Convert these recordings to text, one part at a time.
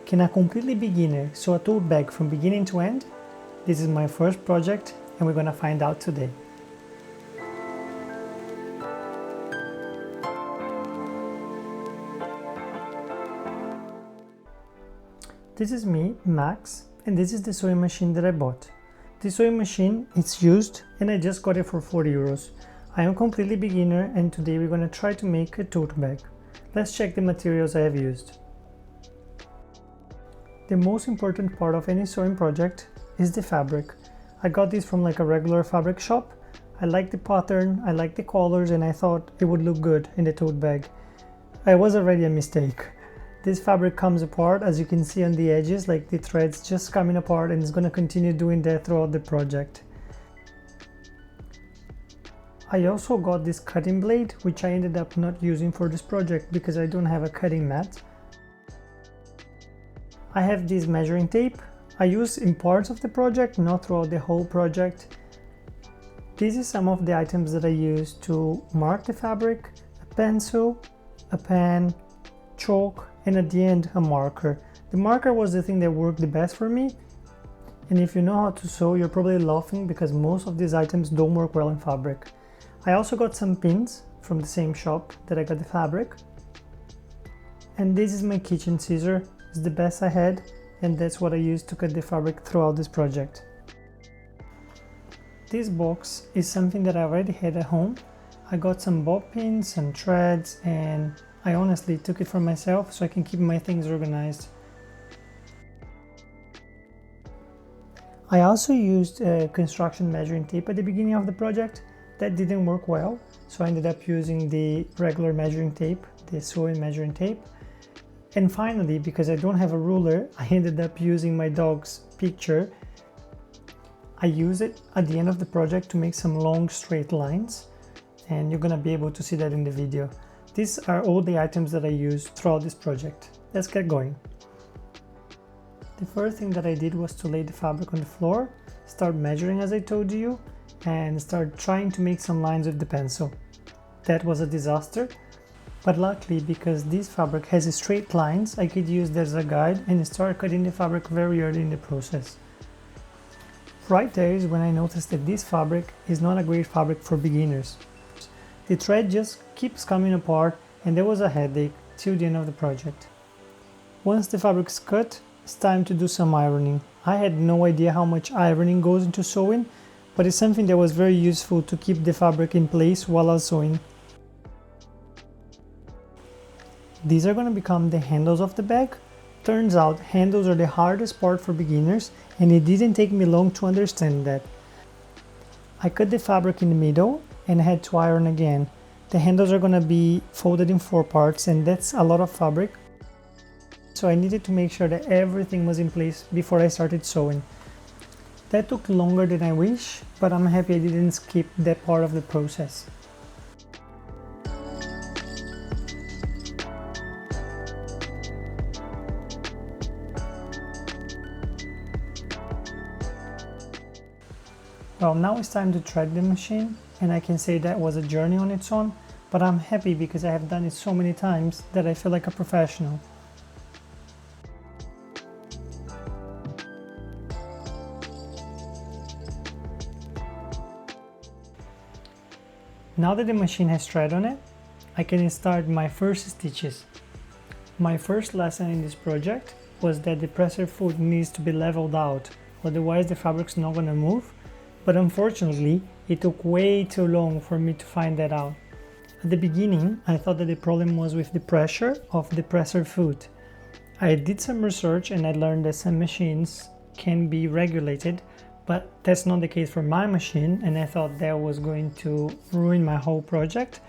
Can a completely beginner sew a tote bag from beginning to end? This is my first project and we're gonna find out today. This is me, Max, and this is the sewing machine that I bought. The sewing machine is used and I just got it for 40 euros. I am completely beginner and today we're gonna try to make a tote bag. Let's check the materials I have used. The most important part of any sewing project is the fabric. I got this from like a regular fabric shop. I like the pattern, I like the colors, and I thought it would look good in the tote bag. It was already a mistake. This fabric comes apart, as you can see on the edges, like the threads just coming apart, and it's going to continue doing that throughout the project. I also got this cutting blade, which I ended up not using for this project because I don't have a cutting mat. I have this measuring tape. I use in parts of the project, not throughout the whole project. This is some of the items that I use to mark the fabric: a pencil, a pen, chalk, and at the end a marker. The marker was the thing that worked the best for me, and if you know how to sew, you're probably laughing because most of these items don't work well in fabric. I also got some pins from the same shop that I got the fabric, and this is my kitchen scissor. It's the best I had, and that's what I used to cut the fabric throughout this project. This box is something that I already had at home. I got some bob pins, some threads, and I honestly took it for myself so I can keep my things organized. I also used construction measuring tape at the beginning of the project. That didn't work well, so I ended up using the regular measuring tape, the sewing measuring tape. And finally, because I don't have a ruler, I ended up using my dog's picture. I use it at the end of the project to make some long straight lines, and you're gonna be able to see that in the video. These are all the items that I used throughout this project. Let's get going. The first thing that I did was to lay the fabric on the floor, start measuring as I told you, and start trying to make some lines with the pencil. That was a disaster, but luckily, because this fabric has straight lines, I could use that as a guide and start cutting the fabric very early in the process. Right there is when I noticed that this fabric is not a great fabric for beginners. The thread just keeps coming apart and there was a headache till the end of the project. Once the fabric's cut, it's time to do some ironing. I had no idea how much ironing goes into sewing, but it's something that was very useful to keep the fabric in place while I was sewing. These are going to become the handles of the bag. Turns out handles are the hardest part for beginners, and it didn't take me long to understand that. I cut the fabric in the middle and had to iron again. The handles are going to be folded in 4 parts, and that's a lot of fabric. So I needed to make sure that everything was in place before I started sewing. That took longer than I wish, but I'm happy I didn't skip that part of the process. Well, now it's time to thread the machine, and I can say that was a journey on its own, but I'm happy because I have done it so many times that I feel like a professional. Now that the machine has thread on it, I can start my first stitches. My first lesson in this project was that the presser foot needs to be leveled out, otherwise the fabric's not going to move. But unfortunately, it took way too long for me to find that out. At the beginning, I thought that the problem was with the pressure of the presser foot. I did some research and I learned that some machines can be regulated, but that's not the case for my machine, and I thought that was going to ruin my whole project.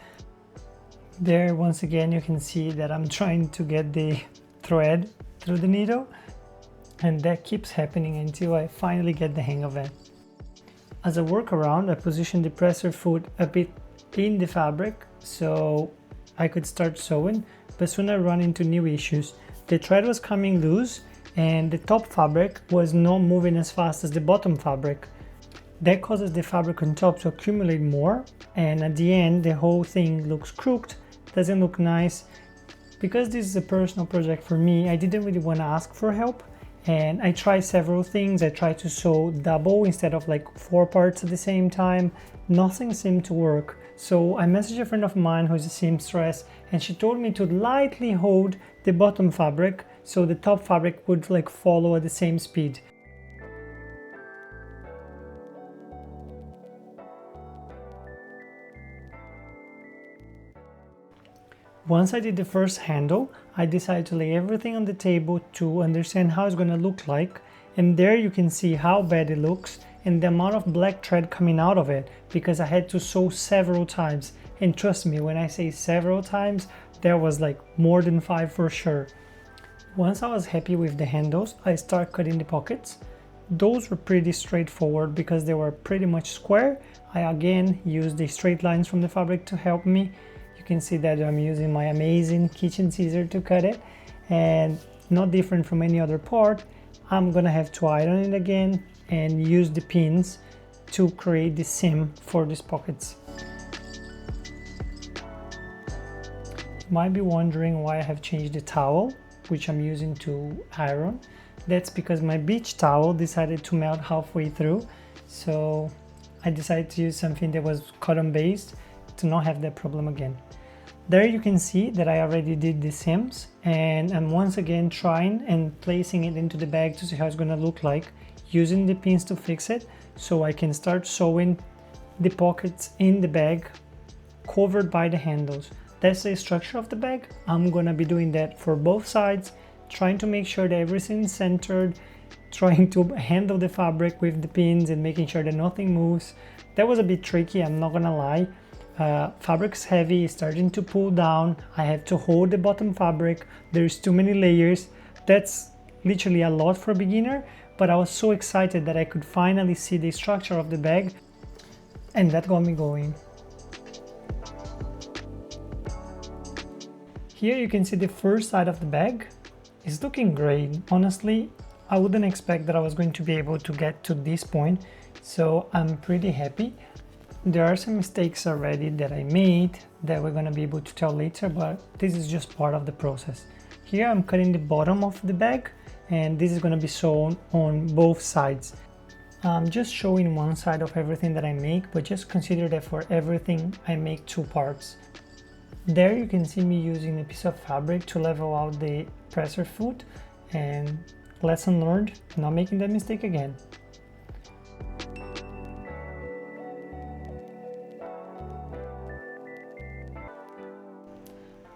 There, once again, you can see that I'm trying to get the thread through the needle, and that keeps happening until I finally get the hang of it. As a workaround, I positioned the presser foot a bit in the fabric so I could start sewing, but soon I ran into new issues. The thread was coming loose and the top fabric was not moving as fast as the bottom fabric. That causes the fabric on top to accumulate more, and at the end the whole thing looks crooked, doesn't look nice, Because this is a personal project for me, I didn't really want to ask for help, and I tried several things. I tried to sew double instead of like 4 parts at the same time. Nothing seemed to work. So I messaged a friend of mine who's a seamstress, and she told me to lightly hold the bottom fabric so the top fabric would like follow at the same speed. Once I did the first handle, I decided to lay everything on the table to understand how it's going to look like, and there you can see how bad it looks and the amount of black thread coming out of it, because I had to sew several times. And trust me, when I say several times, there was like more than 5 for sure. Once I was happy with the handles, I started cutting the pockets. Those were pretty straightforward because they were pretty much square. I again used the straight lines from the fabric to help me. You can see that I'm using my amazing kitchen scissor to cut it, and not different from any other part. I'm gonna have to iron it again and use the pins to create the seam for these pockets. You might be wondering why I have changed the towel, which I'm using to iron. That's because my beach towel decided to melt halfway through, so I decided to use something that was cotton based to not have that problem again. There you can see that I already did the seams, and I'm once again trying and placing it into the bag to see how it's going to look like, using the pins to fix it so I can start sewing the pockets in the bag covered by the handles. That's the structure of the bag. I'm going to be doing that for both sides, trying to make sure that everything's centered, trying to handle the fabric with the pins and making sure that nothing moves. That was a bit tricky, I'm not gonna lie. Fabric's heavy, it's starting to pull down. I have to hold the bottom fabric. There's too many layers. That's literally a lot for a beginner, but I was so excited that I could finally see the structure of the bag, and that got me going. Here you can see the first side of the bag. It's looking great. Honestly, I wouldn't expect that I was going to be able to get to this point, so I'm pretty happy. There are some mistakes already that I made that we're going to be able to tell later, but this is just part of the process. Here I'm cutting the bottom of the bag, and this is going to be sewn on both sides. I'm just showing one side of everything that I make, but just consider that for everything I make 2 parts. There you can see me using a piece of fabric to level out the presser foot, and lesson learned, not making that mistake again.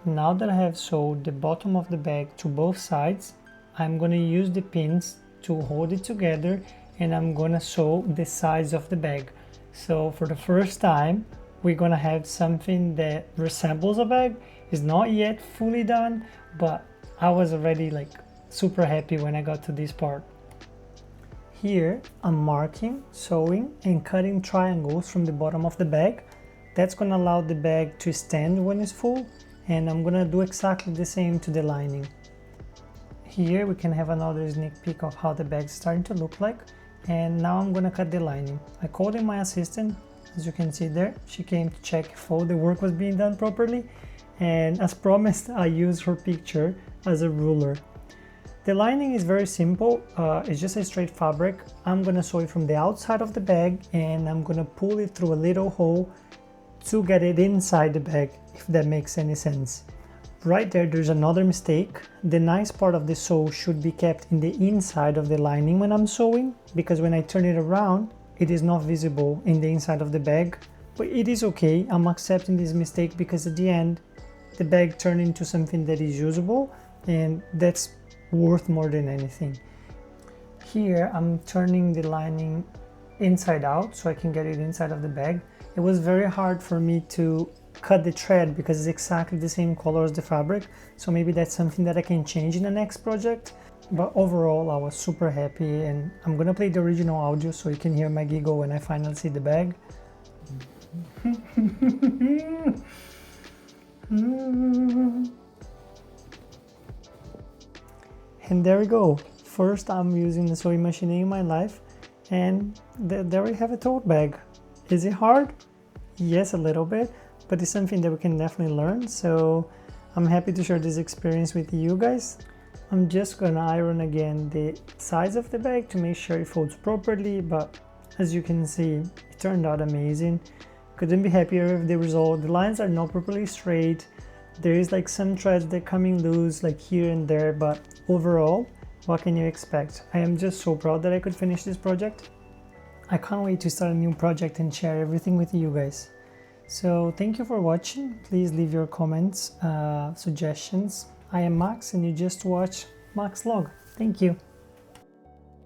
Now that I have sewed the bottom of the bag to both sides, I'm going to use the pins to hold it together, and I'm going to sew the sides of the bag. So for the first time, we're going to have something that resembles a bag. It's not yet fully done, but I was already like super happy when I got to this part. Here I'm marking, sewing and cutting triangles from the bottom of the bag. That's going to allow the bag to stand when it's full, and I'm going to do exactly the same to the lining. Here we can have another sneak peek of how the bag's starting to look like, and now I'm going to cut the lining. I called in my assistant. As you can see there, she came to check if all the work was being done properly, and as promised, I used her picture as a ruler. The lining is very simple, it's just a straight fabric. I'm gonna sew it from the outside of the bag, and I'm gonna pull it through a little hole to get it inside the bag, if that makes any sense. Right there's another mistake. The nice part of the sew should be kept in the inside of the lining when I'm sewing, because when I turn it around, it is not visible in the inside of the bag. But it is okay, I'm accepting this mistake because at the end, the bag turned into something that is usable, and that's worth more than anything. Here I'm turning the lining inside out so I can get it inside of the bag. It was very hard for me to cut the thread because it's exactly the same color as the fabric, so maybe that's something that I can change in the next project. But overall I was super happy, and I'm gonna play the original audio so you can hear my giggle when I finally see the bag. And there we go. First I'm using the sewing machine in my life, and there we have a tote bag. Is it hard? Yes, a little bit, but it's something that we can definitely learn. So I'm happy to share this experience with you guys. I'm just gonna iron again the sides of the bag to make sure it folds properly, but as you can see, it turned out amazing. Couldn't be happier with the result. The lines are not properly straight. There is like some threads that are coming loose like here and there, but overall, what can you expect? I am just so proud that I could finish this project. I can't wait to start a new project and share everything with you guys. So thank you for watching. Please leave your comments, suggestions. I am Max and you just watched Max Vlog. Thank you.